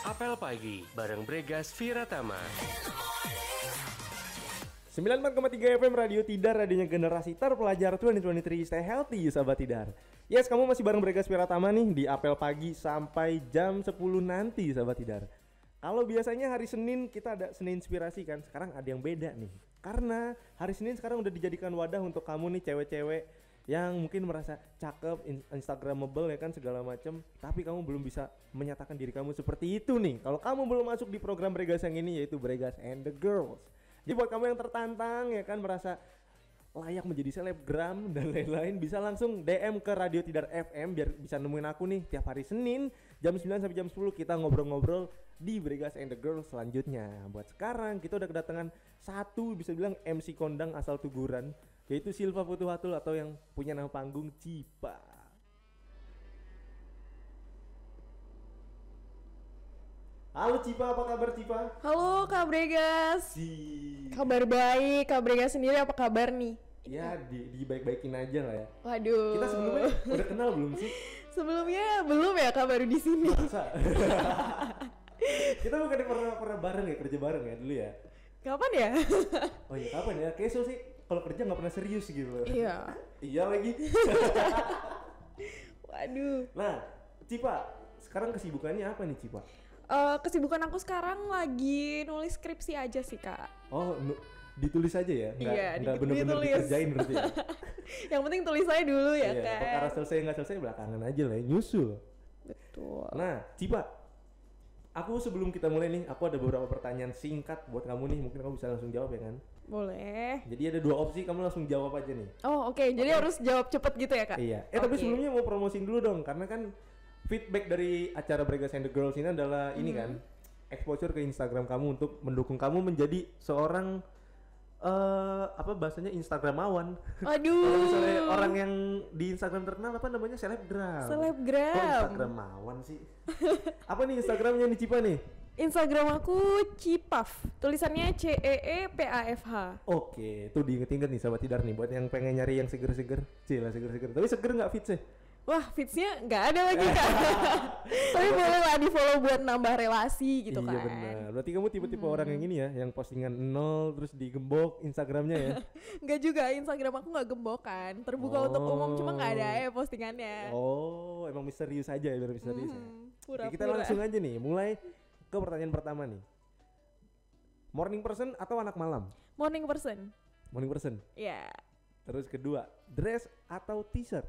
Apel Pagi bareng Bregas Viratama. 94,3 FM Radio Tidar, radionya generasi terpelajar 2023. Stay healthy sahabat Tidar. Yes, kamu masih bareng Bregas Viratama nih di Apel Pagi sampai jam 10 nanti sahabat Tidar. Kalau biasanya hari Senin kita ada Senin Inspirasi kan, sekarang ada yang beda nih. Karena hari Senin sekarang udah dijadikan wadah untuk kamu nih cewek-cewek yang mungkin merasa cakep, instagramable ya kan segala macam, tapi kamu belum bisa menyatakan diri kamu seperti itu nih. Kalau kamu belum masuk di program Bregas yang ini, yaitu Bregas and the Girls. Jadi buat kamu yang tertantang ya kan merasa layak menjadi selebgram dan lain-lain, bisa langsung DM ke Radio Tidar FM biar bisa nemuin aku nih tiap hari Senin jam 9 sampai jam 10 kita ngobrol-ngobrol di Bregas and the Girls selanjutnya. Buat sekarang kita udah kedatangan satu bisa bilang MC kondang asal Tuguran, yaitu Silva Futuhatul atau yang punya nama panggung Cipa. Halo Cipa, apa kabar Cipa? Halo Kak Bregas. Kabar baik, Kak Bregas sendiri apa kabar nih? Ya dibaik-baikin aja lah ya. Waduh. Kita sebelumnya udah kenal belum sih? Sebelumnya belum ya Kak, baru di sini. Masa? Kita bukan pernah bareng ya, kerja bareng ya dulu ya? Kapan ya? Oh iya kapan ya? Kayaknya sih kalau kerja nggak pernah serius gitu. Iya. Iya lagi. Waduh. Nah, Cipa, sekarang kesibukannya apa nih Cipa? Kesibukan aku sekarang lagi nulis skripsi aja sih Kak. Oh, ditulis aja ya? Nggak bener-bener ditulis. dikerjain berarti ya? Yang penting tulis aja dulu ya Iya, kan. perkara selesai nggak selesai belakangan aja lah ya, nyusul. Betul. Nah, Cipa, aku sebelum kita mulai nih, aku ada beberapa pertanyaan singkat buat kamu nih, mungkin kamu bisa langsung jawab ya kan? Boleh. Jadi ada 2 opsi, kamu langsung jawab aja nih. Oh oke. Jadi harus jawab cepet gitu ya Kak? Iya. Tapi sebelumnya mau promosiin dulu dong, karena kan feedback dari acara Bregas and the Girls ini adalah ini kan, exposure ke Instagram kamu untuk mendukung kamu menjadi seorang apa bahasanya Instagramawan. Aduh. Kalau misalnya orang yang di Instagram terkenal apa namanya selebgram. Selebgram. Kok Instagramawan sih? Apa nih Instagramnya nih Cipa nih? Instagram aku Cipaf, tulisannya CEEPAFH. Oke, tuh diinget-inget nih sahabat Tidar nih buat yang pengen nyari yang seger-seger. Cila seger-seger. Tapi seger nggak fit sih? Wah, feeds-nya nggak ada lagi Kak. Tapi boleh lah di follow buat nambah relasi gitu kan. Iya benar. Berarti kamu tipe-tipe orang yang ini ya, yang postingan 0 terus digembok Instagramnya ya? Nggak juga, Instagram aku nggak gembokan, terbuka untuk umum, cuma nggak ada ya postingannya. Oh, emang misterius aja ya, biar misterius ya. Pura-pura. Oke, kita langsung aja nih, mulai ke pertanyaan pertama nih. Morning person atau anak malam? Morning person. Morning person. Ya, Terus kedua, dress atau t-shirt?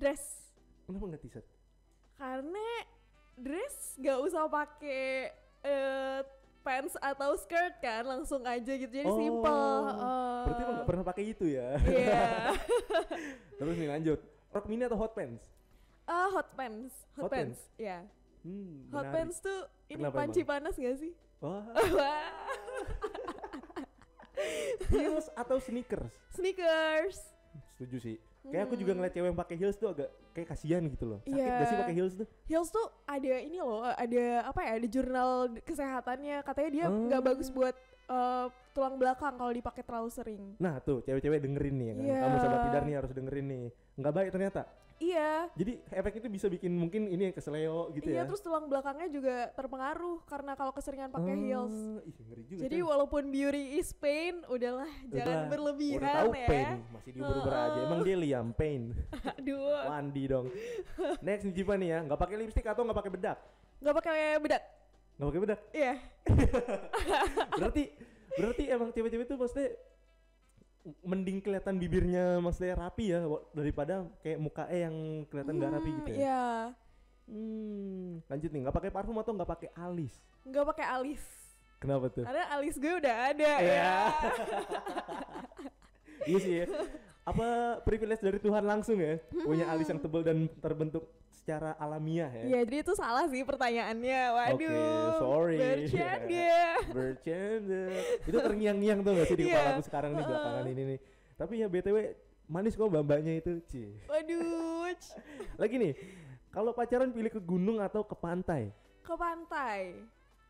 dress. Kenapa nggak t-shirt? Karena dress nggak usah pakai pants atau skirt kan, langsung aja gitu, jadi simple. Berarti emang nggak pernah pakai itu ya? Iya. Terus nih lanjut, rok mini atau hot pants? Hot pants. Hot pants? Ya. Hot Menarik. pants tuh ini Kenapa panci emang? panas gak sih? Wah, Wah. heels atau sneakers? Sneakers. Setuju sih. Kayak aku juga ngeliat cewek yang pakai heels tuh agak kayak kasihan gitu loh. Sakit Iya. gak sih pakai heels tuh? Heels tuh ada ini loh, ada apa ya? Ada jurnal kesehatannya, katanya dia nggak bagus buat tulang belakang kalau dipakai terlalu sering. Nah tuh cewek-cewek dengerin nih ya kan. Iya. Kamu sahabat Tidar nih harus dengerin nih. Nggak baik ternyata. Iya. Jadi efek itu bisa bikin mungkin ini keseleo gitu Iya, ya. terus tulang belakangnya juga terpengaruh karena kalau keseringan pakai heels. Ih, ngeri juga. Jadi coy. walaupun beauty is pain, udahlah jangan Udah, berlebihan udah tahu ya. pain, masih diubur-ubur aja. Emang dia Liam Payne. Aduh, Wandi dong. Next nih Jipa nih ya, nggak pakai lipstick atau nggak pakai bedak? nggak pakai bedak. Nggak pakai bedak. Iya. Berarti emang cewek-cewek tuh maksudnya mending kelihatan bibirnya maksudnya rapi ya daripada kayak mukanya yang kelihatan nggak rapi gitu ya. Iya. Lanjut nih, nggak pakai parfum atau nggak pakai alis? Nggak pakai alis. Kenapa tuh? Karena alis gue udah ada. Iya. Ya. Iya sih ya. Apa privilege dari Tuhan langsung ya? Punya alis yang tebal dan terbentuk secara alamiah ya? Iya, jadi itu salah sih pertanyaannya. Waduh. Oke, sorry. Bercanda. Bercanda. Itu terngiang-ngiang tuh gak sih di Iya. kepala aku sekarang nih belakangan ini nih. Tapi ya BTW manis kok mbak-mbaknya itu, Ci. Waduh. Lagi nih, kalau pacaran pilih ke gunung atau ke pantai? Ke pantai.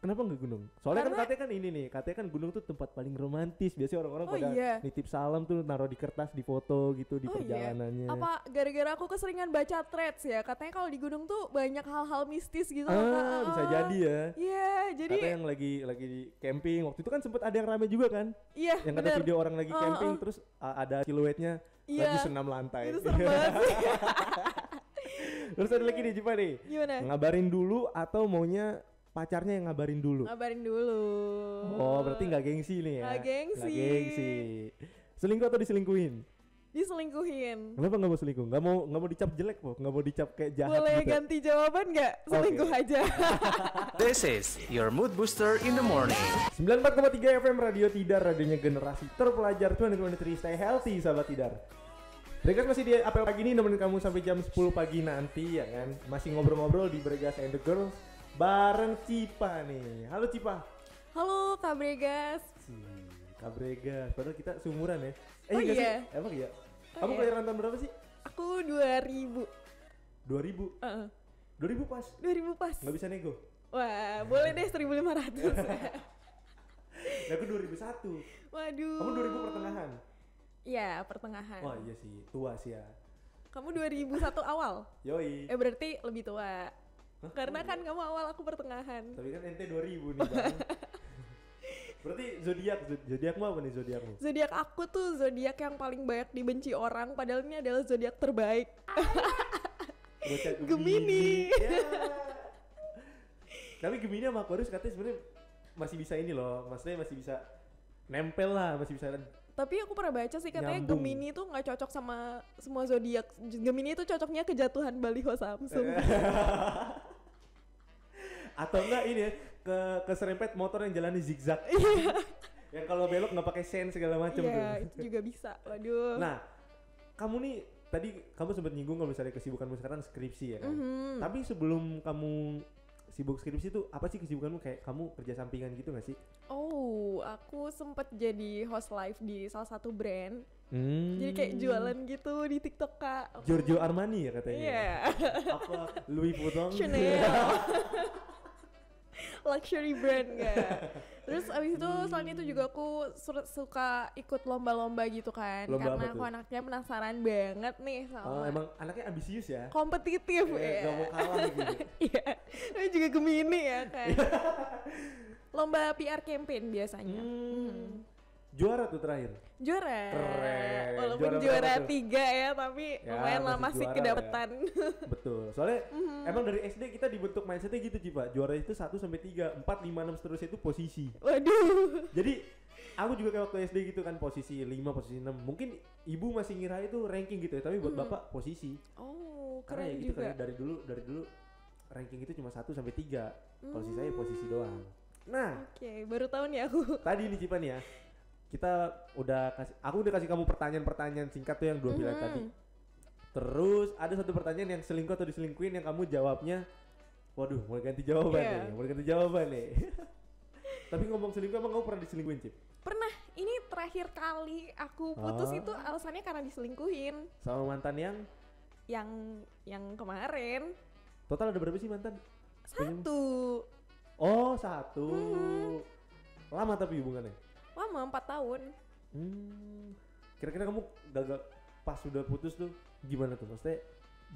Kenapa nggak gunung? Soalnya Karena- kan katanya kan ini nih, katanya kan gunung tuh tempat paling romantis. Biasanya orang-orang Oh pada iya. nitip salam tuh naruh di kertas, di foto gitu di perjalanannya. Iya. Apa gara-gara aku keseringan baca threads ya? Katanya kalau di gunung tuh banyak hal-hal mistis gitu. Bisa jadi ya. Iya. jadi Atau yang lagi di camping. Waktu itu kan sempet ada yang rame juga kan? iya Yang ada bener. video orang lagi camping terus ada siluetnya Iya. lagi senam lantai. Itu serem banget sih. Terus ada lagi nih Cipa nih. Gimana? Ngabarin dulu atau maunya pacarnya yang ngabarin dulu? Ngabarin dulu. Oh, berarti nggak gengsi nih ya? Nggak gengsi. Nggak gengsi. Selingkuh atau diselingkuhin? Diselingkuhin. Kenapa nggak mau selingkuh? Nggak mau dicap jelek kok? Nggak mau dicap kayak jahat Boleh gitu? ganti jawaban nggak? Selingkuh aja. This is your mood booster in the morning. 94,3 FM Radio Tidar, radionya generasi terpelajar 2023. Stay healthy sahabat Tidar. Bregas masih di apel pagi ini nemenin kamu sampai jam 10 pagi nanti ya kan. Masih ngobrol-ngobrol di Bregas and the Girls bareng Cipa nih. Halo Cipa. Halo Kak Bregas. Kak Bregas, padahal kita seumuran ya. Oh nggak iya. sih? Emang iya? Oh Kamu iya. kelahiran tahun berapa sih? Aku 2000. 2000. 2000 pas. 2000 pas. Nggak bisa nego. Wah, boleh deh 1500. Nah, aku 2001. Waduh. Kamu 2000 pertengahan. Iya, pertengahan. Wah iya sih, tua sih ya. Kamu 2001 awal. Yoi. Berarti lebih tua. Karena kan kamu awal, aku pertengahan. Tapi kan ente 2000 nih bang. Berarti zodiakmu apa nih zodiakmu? Zodiak aku tuh zodiak yang paling banyak dibenci orang, padahal ini adalah zodiak terbaik. Bocah Gemini. Ya. Tapi Gemini sama Aquarius katanya sebenarnya masih bisa ini loh, maksudnya masih bisa nempel lah, masih bisa. Tapi aku pernah baca sih katanya Nyambung. Gemini tuh nggak cocok sama semua zodiak. Gemini tuh cocoknya kejatuhan baliho Samsung. Atau enggak ini ya, keserempet motor yang jalannya zigzag. Yang kalau belok nggak pakai sen segala macam tuh. Iya, itu juga bisa. Waduh. Nah, kamu nih tadi kamu sempat nyinggung kalau misalnya kesibukanmu sekarang skripsi ya kan. Tapi sebelum kamu sibuk skripsi tuh apa sih kesibukanmu, kayak kamu kerja sampingan gitu gak sih? Oh, aku sempet jadi host live di salah satu brand. Hmm. Jadi kayak jualan gitu di TikTok, Kak. Giorgio Armani ya katanya. Iya. Apa Louis Vuitton? Chanel. Luxury brand gak. Terus abis itu selain itu juga aku suka ikut lomba-lomba gitu kan. Lomba Karena apa aku tuh? anaknya penasaran banget nih Oh, sama emang anaknya ambisius ya? kompetitif Gak mau kalah gitu. Iya. Ini juga Gemini ya kan. Lomba PR campaign biasanya. Juara tuh terakhir. Juara. Keren. Walaupun Juara juara berapa tuh? 3 ya, tapi Ya, lumayan lah masih masih juara kedapetan. Betul. Soalnya emang dari SD kita dibentuk mindsetnya gitu Cipa. Juara itu 1 sampai 3, 4, 5, 6 seterusnya itu posisi. Waduh. Jadi aku juga kayak waktu SD gitu kan, posisi 5, posisi 6. Mungkin ibu masih ngira itu ranking gitu ya, tapi buat bapak posisi. Oh, Karena ya keren gitu juga. kan dari dulu ranking itu cuma 1 sampai 3. Kalau sisanya posisi doang. Nah, Oke, baru tahu nih aku. tadi nih Cipa nih ya. Aku udah kasih kamu pertanyaan-pertanyaan singkat tuh yang 2 pilihan tadi. Terus ada satu pertanyaan yang selingkuh atau diselingkuhin yang kamu jawabnya, waduh mau ganti jawaban Iya. nih, mau ganti jawaban nih. Tapi ngomong selingkuh, emang kamu pernah diselingkuhin Cip? Pernah, ini terakhir kali aku putus Oh. itu alasannya karena diselingkuhin. Sama mantan Yang kemarin total ada berapa sih mantan? 1. Oh 1. Lama tapi hubungannya? Lama 4 tahun. Kira-kira kamu gagal pas sudah putus tuh gimana tuh? Maksudnya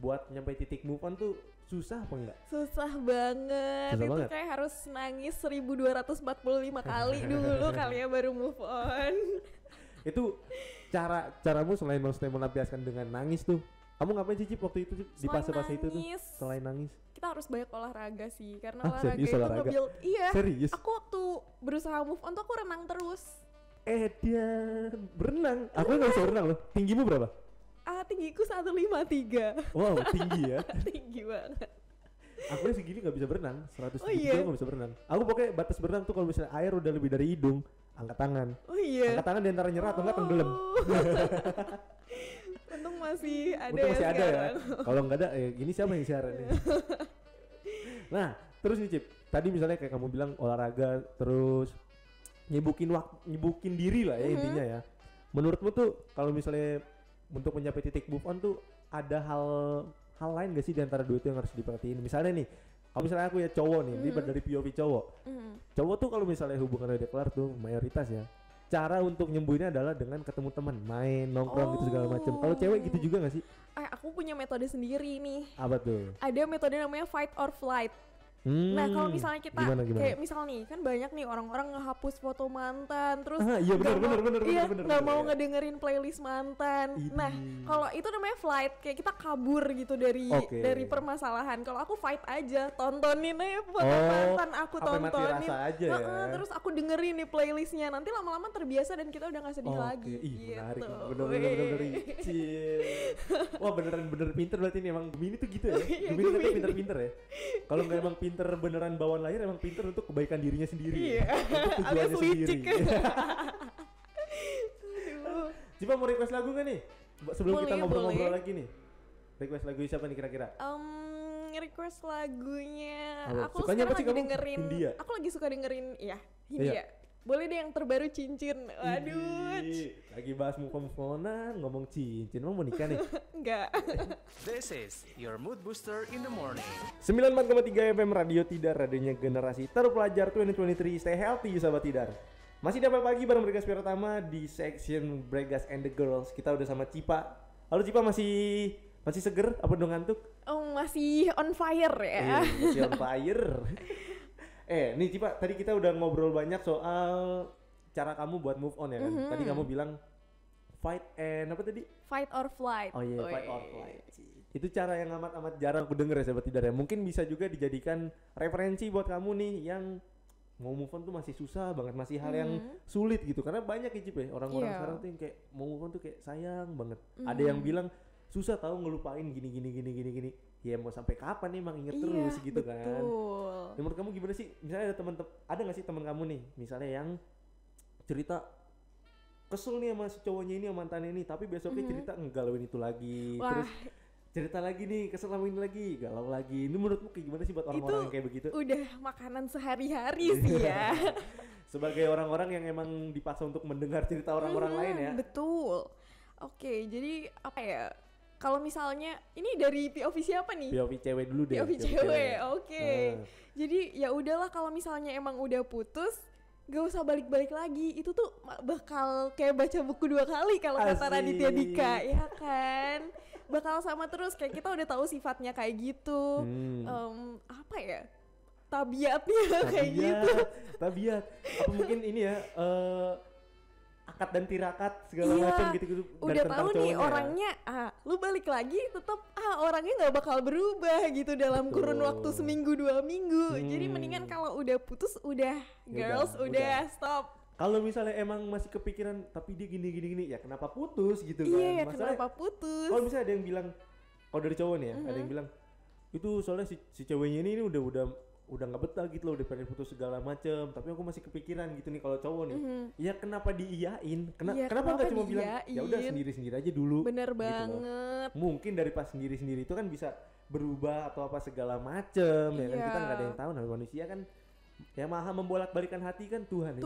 buat nyampe titik move on tuh susah apa enggak? Susah banget. Susah Itu banget. kayak harus nangis 1245 kali dulu kali ya baru move on. Itu caramu selain maksudnya melampiaskan dengan nangis tuh, kamu ngapain sih Cip waktu itu Cip? Di Selain fase-fase itu tuh nangis, selain nangis? kita harus banyak olahraga sih karena Ah, olahraga serius itu olahraga? nge-build. Iya. Serius? Aku waktu berusaha move on tuh aku renang terus. Dia berenang. Aku nggak bisa berenang loh. Tinggimu berapa? Tinggiku 153. Wow, tinggi ya. Tinggi banget. Aku segini nggak bisa berenang. 173 Oh iya? nggak bisa berenang. Aku pokoknya batas berenang tuh kalau misalnya air udah lebih dari hidung, angkat tangan. Oh iya. Angkat tangan di antara nyerah atau enggak tenggelam. Untung masih ada Untung masih ya ada ya. sekarang. Kalau nggak ada, ini siapa yang siaran nih? Nah, terus nih Cip, tadi misalnya kayak kamu bilang olahraga, terus nyibukin diri lah ya intinya ya. Menurutmu tuh kalau misalnya untuk mencapai titik move on tuh ada hal lain gak sih di antara dua itu yang harus diperhatiin? Misalnya nih, kalau misalnya aku ya cowok nih, ini dari POV cowok. Cowok tuh kalau misalnya hubungannya udah kelar tuh mayoritas ya. Cara untuk nyembuhinnya adalah dengan ketemu teman, main, nongkrong gitu segala macam. Kalau cewek gitu juga gak sih? Aku punya metode sendiri nih. Apa tuh? Ada metode namanya fight or flight. Nah kalau misalnya kita Gimana? kayak misal nih kan banyak nih orang-orang ngehapus foto mantan terus Iya benar nggak mau ngedengerin playlist mantan. Nah kalau itu namanya flight, kayak kita kabur gitu dari permasalahan. Kalau aku fight aja, tontonin aja foto mantan aku tontonin. Aja ya. Terus aku dengerin nih playlistnya, nanti lama-lama terbiasa dan kita udah nggak sedih lagi. Menarik, Gitu. bener Wah bener pinter berarti ini emang Gemini tuh gitu ya. Gemini tuh pinter-pinter ya. Kalau nggak emang pinter beneran bawaan lahir, emang pinter untuk kebaikan dirinya sendiri. Untuk tujuannya sendiri. Coba mau request lagu nggak nih? Sebelum kita ngobrol-ngobrol lagi nih. Request lagu siapa nih kira-kira? Request lagunya. Aku sekarang lagi dengerin Hindia. Aku lagi suka dengerin Hindia. Boleh deh yang terbaru Cincin. Waduh. Lagi bahas move-on-an, ngomong cincin. Mau nikah nih? Enggak. This is your mood booster in the morning. 94,3 FM Radio Tidar, radionya generasi terpelajar 2023. Stay healthy sahabat Tidar. Masih dapat pagi bareng Bregas Piratama di section Bregas and the Girls. Kita udah sama Cipa. Halo Cipa, masih seger apa udah ngantuk? Masih on fire ya. Masih on fire. Nih Cipa, tadi kita udah ngobrol banyak soal cara kamu buat move on ya kan. Tadi kamu bilang fight and apa tadi? Fight or flight. Oh iya, fight or flight. Itu cara yang amat jarang aku denger ya sahabat Tidar ya. Mungkin bisa juga dijadikan referensi buat kamu nih yang mau move on tuh masih susah banget, masih hal yang sulit gitu. Karena banyak ya Cip ya, orang-orang sekarang tuh yang kayak mau move on tuh kayak sayang banget. Ada yang bilang susah tahu ngelupain gini. Ya mau sampai kapan nih emang inget terus gitu kan. Ya, menurut kamu gimana sih? Misalnya ada nggak sih teman kamu nih, misalnya yang cerita kesel nih sama si cowoknya ini sama mantannya ini, tapi besoknya cerita ngegalauin itu lagi. Wah. Terus cerita lagi nih, kesel sama ini lagi, galau lagi. Ini menurutmu kayak gimana sih buat orang-orang yang kayak begitu? Udah makanan sehari-hari sih ya. Sebagai orang-orang yang emang dipaksa untuk mendengar cerita orang-orang lain ya. Betul. Oke, jadi apa ya? Kalau misalnya ini dari POV siapa nih? POV cewek dulu deh. POV cewek. Oke. Jadi ya udahlah, kalau misalnya emang udah putus, gak usah balik-balik lagi. Itu tuh bakal kayak baca buku 2 kali kalau kata Raditya Dika, ya kan? Bakal sama terus, kayak kita udah tahu sifatnya kayak gitu. Apa ya? Tabiatnya kayak gitu. Tabiat. Apa mungkin ini ya? Akad dan tirakat segala macam gitu-gitu. Udah tahu nih orangnya, lu balik lagi tetap orangnya nggak bakal berubah gitu dalam kurun waktu seminggu 2 minggu. Jadi mendingan kalau udah putus udah girls udah stop. Kalau misalnya emang masih kepikiran tapi dia gini ya kenapa putus gitu kan? Iya, kenapa putus? Kalau misalnya ada yang bilang, kalau dari cowok nih ya, ada yang bilang itu soalnya si ceweknya ini udah nggak betah gitu loh, udah pengen putus segala macem, tapi aku masih kepikiran gitu nih. Kalau cowok nih, ya kenapa diiyain? Kenapa nggak cuma bilang ya udah sendiri aja dulu? Bener gitu banget. Mungkin dari pas sendiri itu kan bisa berubah atau apa segala macem, ya kan kita nggak ada yang tahu. Namanya manusia kan, yang maha membolak-balikan hati kan Tuhan.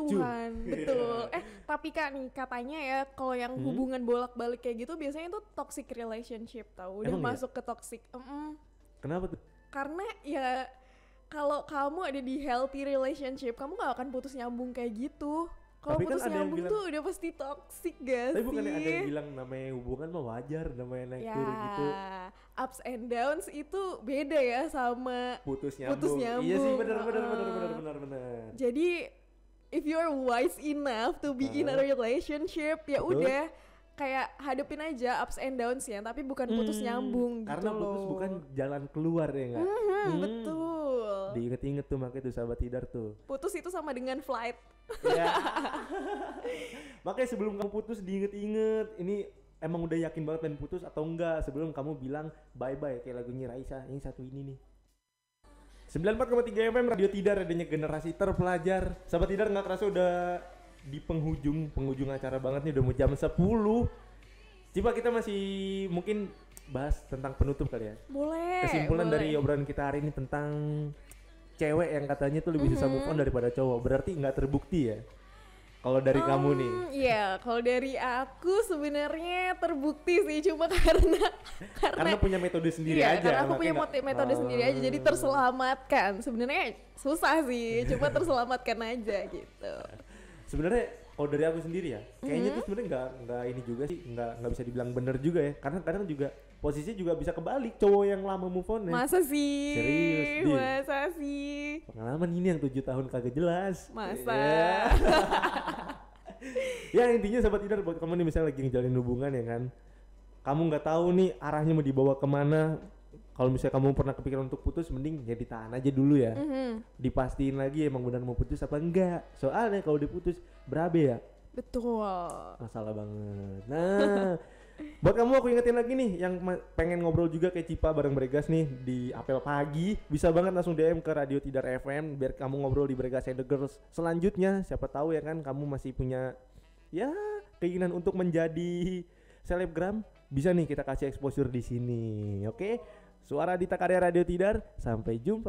Betul. Tapi Kak nih katanya ya, kalau yang hubungan bolak-balik kayak gitu biasanya itu toxic relationship, tahu? Udah masuk ke toxic. Kenapa tuh? Karena ya kalau kamu ada di healthy relationship, kamu gak akan putus nyambung kayak gitu. Kalau putus nyambung tuh udah pasti toxic gak sih? Tapi bukannya ada yang bilang namanya hubungan mah wajar, namanya naik turun gitu. Ups and downs itu beda ya sama putus nyambung. Iya sih, benar. Jadi if you're wise enough to be in a relationship, ya udah kayak hadepin aja ups and downs ya, tapi bukan putus nyambung gitu. Karena putus bukan jalan keluar ya enggak? Betul. Diinget-inget tuh makanya tuh sahabat Tidar tuh. Putus itu sama dengan flight. Ya. Makanya sebelum kamu putus diinget-inget, ini emang udah yakin banget pengen putus atau enggak, sebelum kamu bilang bye-bye kayak lagunya Raisa yang satu ini nih. 94,3 FM Radio Tidar, adanya generasi terpelajar. Sahabat Tidar, nggak kerasa udah di penghujung acara banget nih, udah mau jam 10. Coba kita masih mungkin bahas tentang penutup kali ya. Boleh. Kesimpulan dari obrolan kita hari ini tentang cewek yang katanya tuh lebih susah move on daripada cowok. Berarti nggak terbukti ya? Kalau dari kamu nih? Iya, kalau dari aku sebenarnya terbukti sih, cuma karena punya metode sendiri aja. Karena aku punya metode sendiri aja, jadi terselamatkan. Sebenarnya susah sih, cuma terselamatkan aja gitu. Sebenarnya kalau dari aku sendiri ya, kayaknya tuh sebenarnya nggak ini juga sih, nggak bisa dibilang bener juga ya. Karena kadang juga posisi juga bisa kebalik, cowok yang lama move on ya. Masa sih? Serius, Din? Masa sih? Pengalaman ini yang 7 tahun kagak jelas. Masa? Ya. Ya intinya sahabat Tidar, buat kamu nih misalnya lagi ngejalin hubungan ya kan, kamu nggak tahu nih arahnya mau dibawa kemana. Kalau misalnya kamu pernah kepikiran untuk putus, mending ya ditahan aja dulu ya. Dipastiin lagi emang benar mau putus apa enggak. Soalnya kalau diputus berabe ya. Betul. Masalah banget. Nah, buat kamu aku ingetin lagi nih yang pengen ngobrol juga kayak Cipa bareng Bregas nih di apel pagi, bisa banget langsung DM ke Radio Tidar FM biar kamu ngobrol di Bregas and the Girls selanjutnya. Siapa tahu ya kan kamu masih punya ya keinginan untuk menjadi selebgram, bisa nih kita kasih exposure di sini. Oke? Suara Dita Karya Radio Tidar, sampai jumpa.